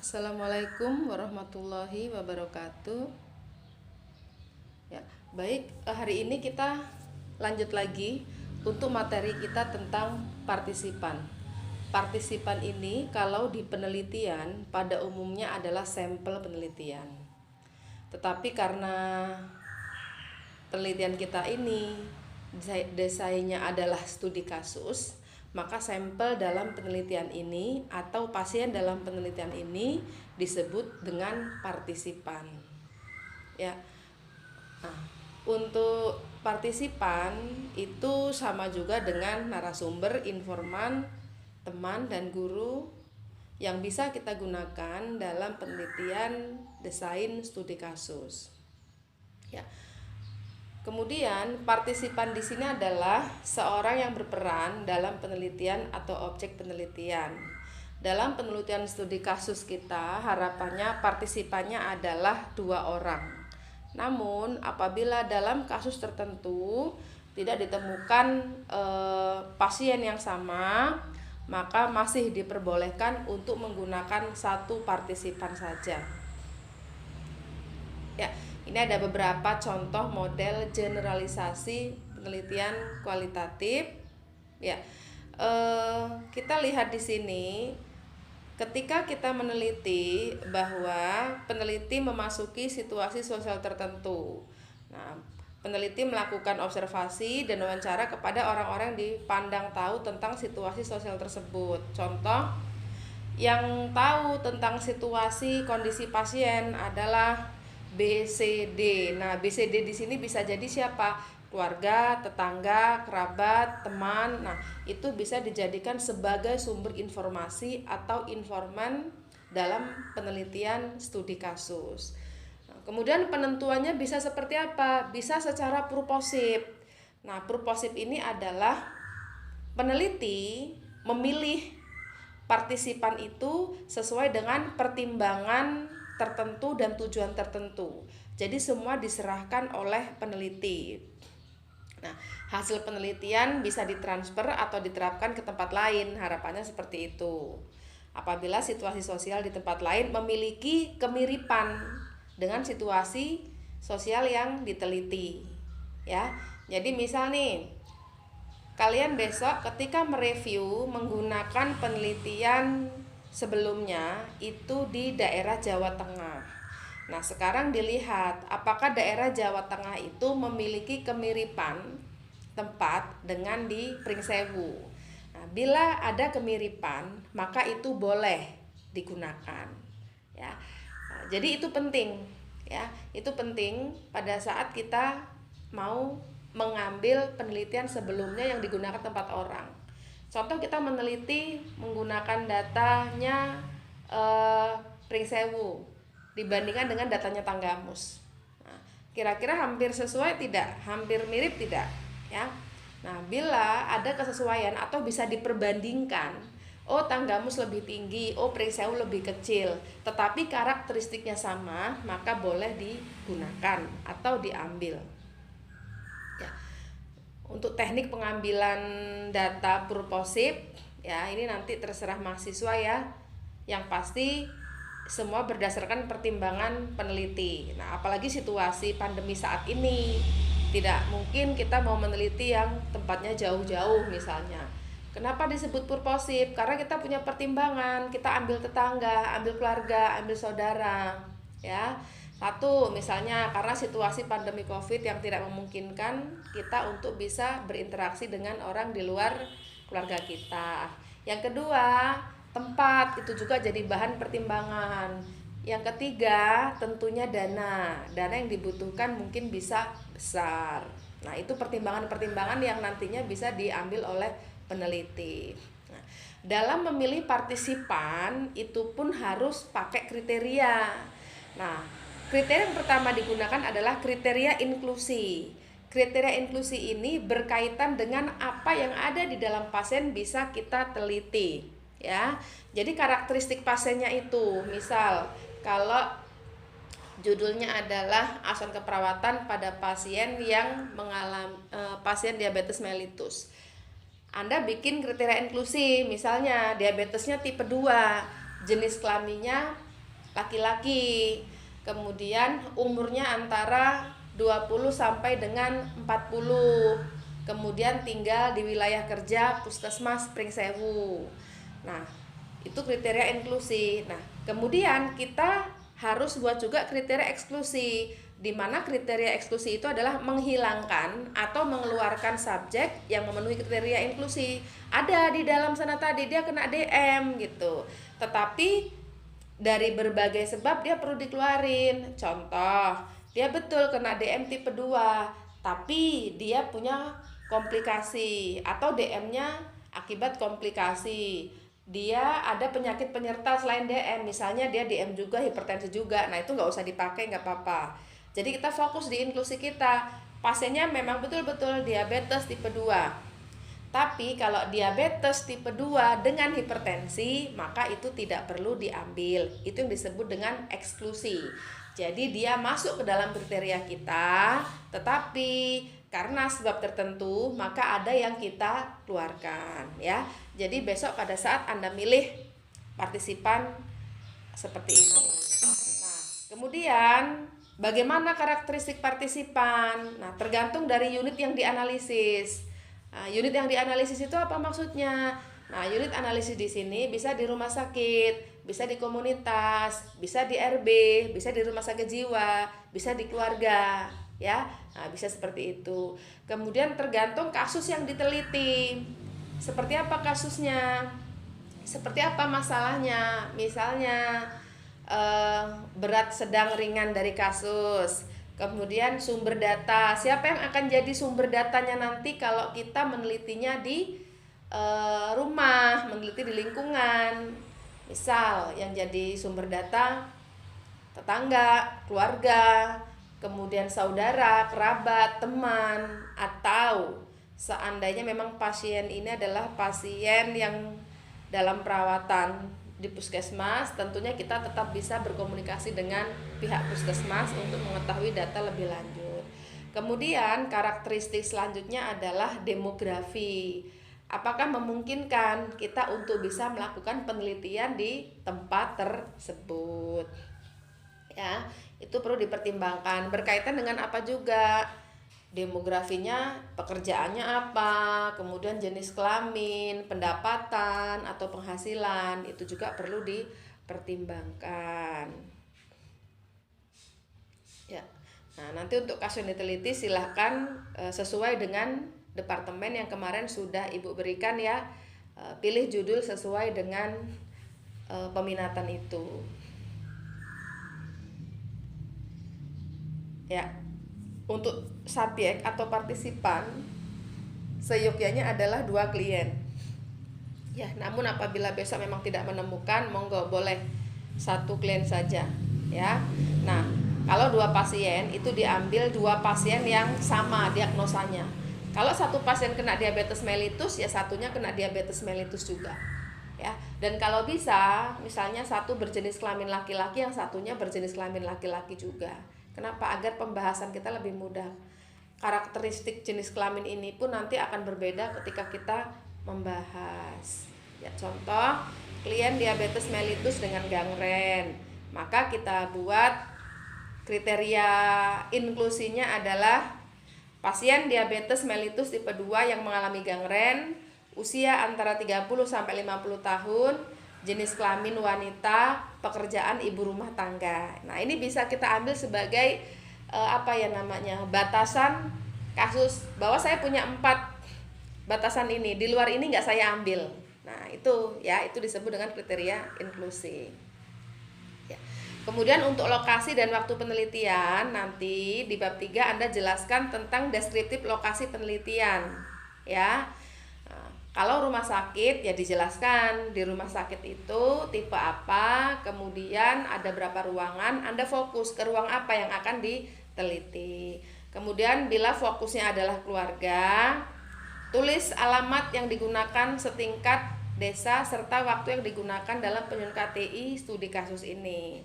Assalamualaikum warahmatullahi wabarakatuh. Ya, baik, hari ini kita lanjut lagi untuk materi kita tentang partisipan. Partisipan ini kalau di penelitian pada umumnya adalah sampel penelitian. Tetapi karena penelitian kita ini desainnya adalah studi kasus, maka sampel dalam penelitian ini atau pasien dalam penelitian ini disebut dengan partisipan. Ya. Nah, untuk partisipan itu sama juga dengan narasumber, informan, teman dan guru yang bisa kita gunakan dalam penelitian desain studi kasus. Ya. Kemudian partisipan di sini adalah seorang yang berperan dalam penelitian atau objek penelitian. Dalam penelitian studi kasus kita, harapannya partisipannya adalah 2 orang. Namun apabila dalam kasus tertentu tidak ditemukan pasien yang sama, maka masih diperbolehkan untuk menggunakan 1 partisipan saja. Ya, ini ada beberapa contoh model generalisasi penelitian kualitatif. Ya, kita lihat di sini, ketika kita meneliti bahwa peneliti memasuki situasi sosial tertentu. Nah, peneliti melakukan observasi dan wawancara kepada orang-orang yang dipandang tahu tentang situasi sosial tersebut. Contoh, yang tahu tentang situasi kondisi pasien adalah BCD. Nah, BCD di sini bisa jadi siapa? Keluarga, tetangga, kerabat, teman. Nah, itu bisa dijadikan sebagai sumber informasi atau informan dalam penelitian studi kasus. Nah, kemudian penentuannya bisa seperti apa? Bisa secara purposif. Nah, purposif ini adalah peneliti memilih partisipan itu sesuai dengan pertimbangan tertentu dan tujuan tertentu. Jadi semua diserahkan oleh peneliti. Nah, hasil penelitian bisa ditransfer atau diterapkan ke tempat lain. Harapannya seperti itu. Apabila situasi sosial di tempat lain memiliki kemiripan dengan situasi sosial yang diteliti. Ya. Jadi misal nih, kalian besok ketika mereview menggunakan penelitian sebelumnya itu di daerah Jawa Tengah. Nah, sekarang dilihat apakah daerah Jawa Tengah itu memiliki kemiripan tempat dengan di Pringsewu. Nah, bila ada kemiripan, maka itu boleh digunakan. Ya. Nah, jadi itu penting, ya. Itu penting pada saat kita mau mengambil penelitian sebelumnya yang digunakan tempat orang. Contoh, kita meneliti menggunakan datanya Pringsewu dibandingkan dengan datanya Tanggamus. Nah, kira-kira hampir sesuai tidak? Hampir mirip tidak? Ya. Nah, bila ada kesesuaian atau bisa diperbandingkan, oh Tanggamus lebih tinggi, oh Pringsewu lebih kecil, tetapi karakteristiknya sama, maka boleh digunakan atau diambil. Untuk teknik pengambilan data purposif, ya ini nanti terserah mahasiswa ya. Yang pasti semua berdasarkan pertimbangan peneliti. Nah, apalagi situasi pandemi saat ini, tidak mungkin kita mau meneliti yang tempatnya jauh-jauh misalnya. Kenapa disebut purposif? Karena kita punya pertimbangan, kita ambil tetangga, ambil keluarga, ambil saudara, ya. Satu, misalnya karena situasi pandemi COVID yang tidak memungkinkan kita untuk bisa berinteraksi dengan orang di luar keluarga kita. Yang kedua, tempat itu juga jadi bahan pertimbangan. Yang ketiga, tentunya dana. Dana yang dibutuhkan mungkin bisa besar. Nah, itu pertimbangan-pertimbangan yang nantinya bisa diambil oleh peneliti. Nah, dalam memilih partisipan itu pun harus pakai kriteria. Nah, kriteria yang pertama digunakan adalah kriteria inklusi. Kriteria inklusi ini berkaitan dengan apa yang ada di dalam pasien bisa kita teliti, ya. Jadi karakteristik pasiennya itu, misal kalau judulnya adalah asuhan keperawatan pada pasien yang mengalami pasien diabetes mellitus. Anda bikin kriteria inklusi, misalnya diabetesnya tipe 2, jenis kelaminnya laki-laki. Kemudian umurnya antara 20 sampai dengan 40. Kemudian tinggal di wilayah kerja Puskesmas Pringsewu. Nah, itu kriteria inklusi. Nah, kemudian kita harus buat juga kriteria eksklusi, di mana kriteria eksklusi itu adalah menghilangkan atau mengeluarkan subjek yang memenuhi kriteria inklusi. Ada di dalam sana tadi dia kena DM gitu, tetapi dari berbagai sebab dia perlu dikeluarin. Contoh, dia betul kena DM tipe 2, tapi dia punya komplikasi atau DM-nya akibat komplikasi. Dia ada penyakit penyerta selain DM, misalnya dia DM juga hipertensi juga. Nah, itu nggak usah dipakai, nggak apa-apa. Jadi kita fokus di inklusi kita. Pasiennya memang betul-betul diabetes tipe 2. Tapi kalau diabetes tipe 2 dengan hipertensi, maka itu tidak perlu diambil. Itu yang disebut dengan eksklusi. Jadi dia masuk ke dalam kriteria kita, tetapi karena sebab tertentu maka ada yang kita keluarkan, ya. Jadi besok pada saat Anda milih partisipan seperti ini. Nah, kemudian bagaimana karakteristik partisipan? Nah, tergantung dari unit yang dianalisis. Nah, unit yang dianalisis itu apa maksudnya? Nah, unit analisis di sini bisa di rumah sakit, bisa di komunitas, bisa di RB, bisa di rumah sakit jiwa, bisa di keluarga, ya. Nah, bisa seperti itu. Kemudian tergantung kasus yang diteliti. Seperti apa kasusnya? Seperti apa masalahnya? Misalnya berat, sedang, ringan dari kasus. Kemudian sumber data, siapa yang akan jadi sumber datanya nanti kalau kita menelitinya di rumah, meneliti di lingkungan. Misal yang jadi sumber data tetangga, keluarga, kemudian saudara, kerabat, teman, atau seandainya memang pasien ini adalah pasien yang dalam perawatan di puskesmas, tentunya kita tetap bisa berkomunikasi dengan pihak puskesmas untuk mengetahui data lebih lanjut. Kemudian karakteristik selanjutnya adalah demografi. Apakah memungkinkan kita untuk bisa melakukan penelitian di tempat tersebut? Ya, itu perlu dipertimbangkan. Berkaitan dengan apa juga? Demografinya, pekerjaannya apa, kemudian jenis kelamin, pendapatan atau penghasilan, itu juga perlu dipertimbangkan. Ya. Nah, nanti untuk kasus yang diteliti silahkan sesuai dengan departemen yang kemarin sudah Ibu berikan, ya. Pilih judul sesuai dengan peminatan itu. Ya. Untuk subjek atau partisipan seyogyanya adalah 2 klien. Ya, namun apabila besok memang tidak menemukan, monggo boleh 1 klien saja, ya. Nah, kalau 2 pasien itu diambil 2 pasien yang sama diagnosanya. Kalau 1 pasien kena diabetes mellitus, ya satunya kena diabetes mellitus juga, ya. Dan kalau bisa, misalnya 1 berjenis kelamin laki-laki, yang satunya berjenis kelamin laki-laki juga. Kenapa? Agar pembahasan kita lebih mudah. Karakteristik jenis kelamin ini pun nanti akan berbeda ketika kita membahas. Ya, contoh, klien diabetes mellitus dengan gangren. Maka kita buat kriteria inklusinya adalah pasien diabetes mellitus tipe 2 yang mengalami gangren, usia antara 30 sampai 50 tahun, jenis kelamin wanita, pekerjaan ibu rumah tangga. Nah, ini bisa kita ambil sebagai batasan kasus, bahwa saya punya 4 batasan ini, di luar ini nggak saya ambil. Nah, itu ya, itu disebut dengan kriteria inklusi. Ya. Kemudian untuk lokasi dan waktu penelitian, nanti di bab 3 Anda jelaskan tentang deskriptif lokasi penelitian, ya. Kalau rumah sakit, ya dijelaskan di rumah sakit itu tipe apa, kemudian ada berapa ruangan, Anda fokus ke ruang apa yang akan diteliti. Kemudian bila fokusnya adalah keluarga, tulis alamat yang digunakan setingkat desa serta waktu yang digunakan dalam penyusun KTI studi kasus ini.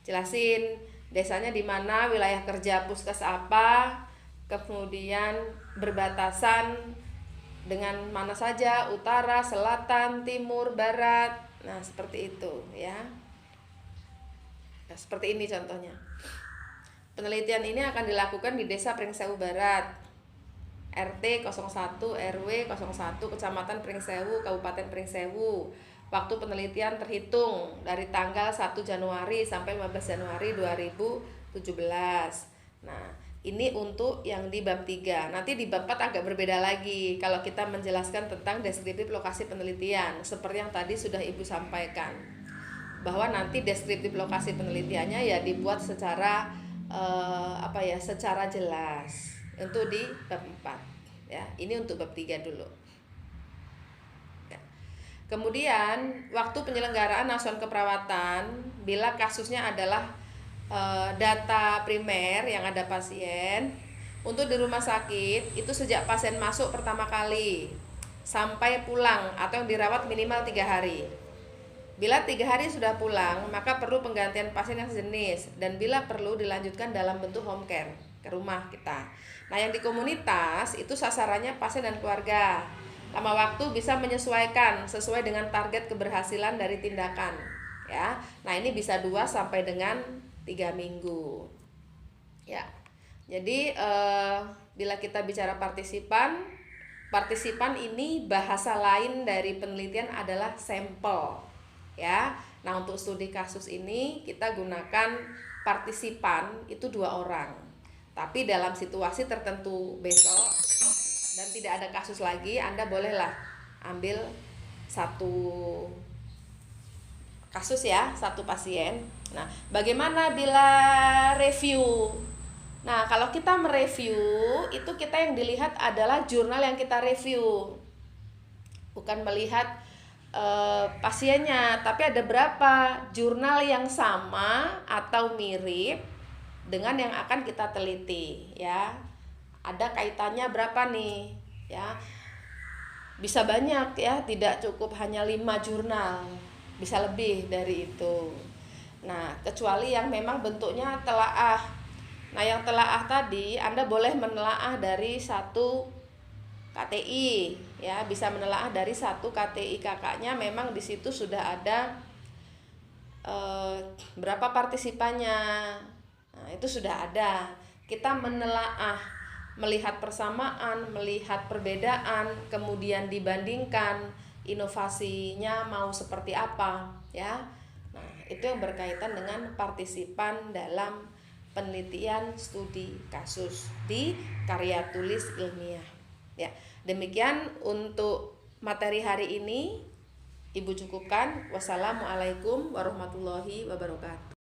Jelasin desanya di mana, wilayah kerja puskes apa, kemudian berbatasan dengan mana saja, utara, selatan, timur, barat. Nah, seperti itu, ya. Nah, seperti ini contohnya. Penelitian ini akan dilakukan di Desa Pringsewu Barat, RT 01 RW 01 Kecamatan Pringsewu, Kabupaten Pringsewu. Waktu penelitian terhitung dari tanggal 1 Januari sampai 15 Januari 2017. Nah, ini untuk yang di bab 3. Nanti di bab 4 agak berbeda lagi kalau kita menjelaskan tentang deskriptif lokasi penelitian. Seperti yang tadi sudah Ibu sampaikan, bahwa nanti deskriptif lokasi penelitiannya ya dibuat secara secara jelas untuk di bab 4 ya. Ini untuk bab 3 dulu. Ya. Kemudian waktu penyelenggaraan asuhan keperawatan bila kasusnya adalah data primer yang ada pasien. Untuk di rumah sakit itu sejak pasien masuk pertama kali sampai pulang atau yang dirawat minimal 3 hari. Bila 3 hari sudah pulang, maka perlu penggantian pasien yang sejenis, dan bila perlu dilanjutkan dalam bentuk home care ke rumah kita. Nah, yang di komunitas itu sasarannya pasien dan keluarga. Lama waktu bisa menyesuaikan sesuai dengan target keberhasilan dari tindakan, ya. Nah, ini bisa 2 sampai dengan 3 minggu. Ya. Jadi bila kita bicara partisipan ini bahasa lain dari penelitian adalah sampel. Ya, nah untuk studi kasus ini kita gunakan partisipan itu 2 orang. Tapi dalam situasi tertentu besok dan tidak ada kasus lagi, Anda bolehlah ambil 1 kasus ya, 1 pasien. Nah, bagaimana bila review? Nah, kalau kita mereview itu kita yang dilihat adalah jurnal yang kita review, bukan melihat pasiennya, tapi ada berapa jurnal yang sama atau mirip dengan yang akan kita teliti ya. Ada kaitannya berapa nih ya. Bisa banyak ya, tidak cukup hanya 5 jurnal, bisa lebih dari itu. Nah, kecuali yang memang bentuknya telaah. Nah, yang telaah tadi Anda boleh menelaah dari 1 KTI ya, bisa menelaah dari 1 KTI kakaknya, memang di situ sudah ada berapa partisipannya. Nah, itu sudah ada. Kita menelaah, melihat persamaan, melihat perbedaan, kemudian dibandingkan inovasinya mau seperti apa ya. Nah, itu yang berkaitan dengan partisipan dalam penelitian studi kasus di karya tulis ilmiah. Ya, demikian untuk materi hari ini. Ibu cukupkan. Wassalamualaikum warahmatullahi wabarakatuh.